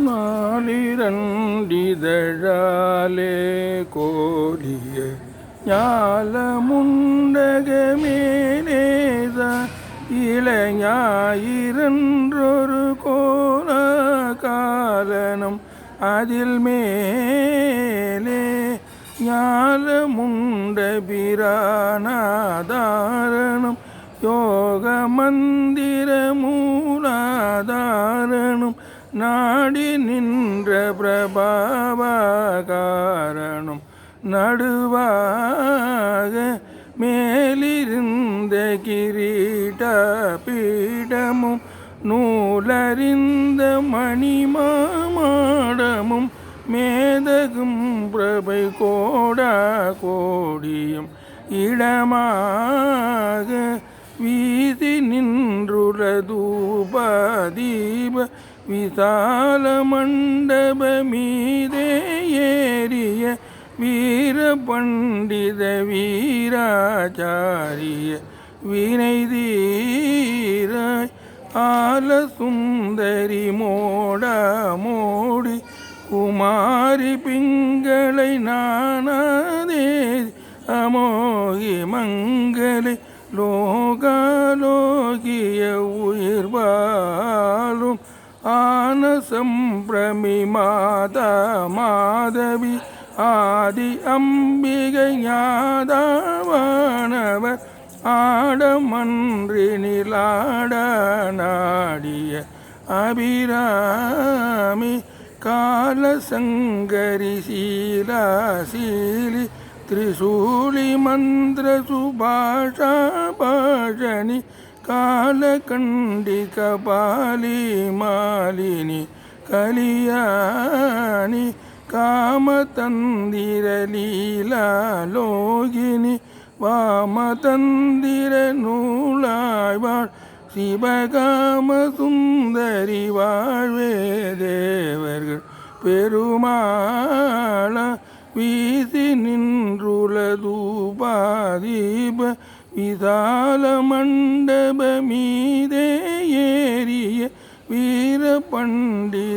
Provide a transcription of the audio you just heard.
நாளிரண்டிதழாலே கோலிய ஞாலமுண்டகமேனேத இளைஞாயிரன்றொரு கோல காலனம் அதில் மேலே ஞாலமுண்ட பிரானாதாரணம் யோக மந்திர மூலாதாரணம் நாடி நின்ற பிரபாவகாரணம் நடுவாக மேலிருந்த கிரீட பீடமும் நூலறிந்த மணிமாடமும் மேதகும் பிரபை கோடா கோடியும் இடமாக வீசி நின்றுல தூபதீப விசால மண்டப மீதே ஏறிய வீர பண்டித வீராச்சாரிய வினைதீராய் ஆல சுந்தரி மோடா மோடி குமாரி பிங்களை நானாதே அமோகி மங்களை லோகாலோகிய உயிர்வாலும் ஆன சம்பிரமி மாதா மாதவி ஆதி அம்பிகை ஞாதாவானவர் ஆடமன்றி நிலாட நாடிய அபிராமி காலசங்கரி சீலாசீலி त्रिशूली मंत्र सुभाषा भाषणी कालकंडी कपाली मालिनी कलियानी कामतंदिर लीला लोगिनी वामतंदिर नूलायवाள் சிவகாம சுந்தரி வாழ்வே தேவர்கள் பெருமாள வீசி நின்றுல தூபாதீப விசால மண்டப மீதே ஏறிய வீர பண்டி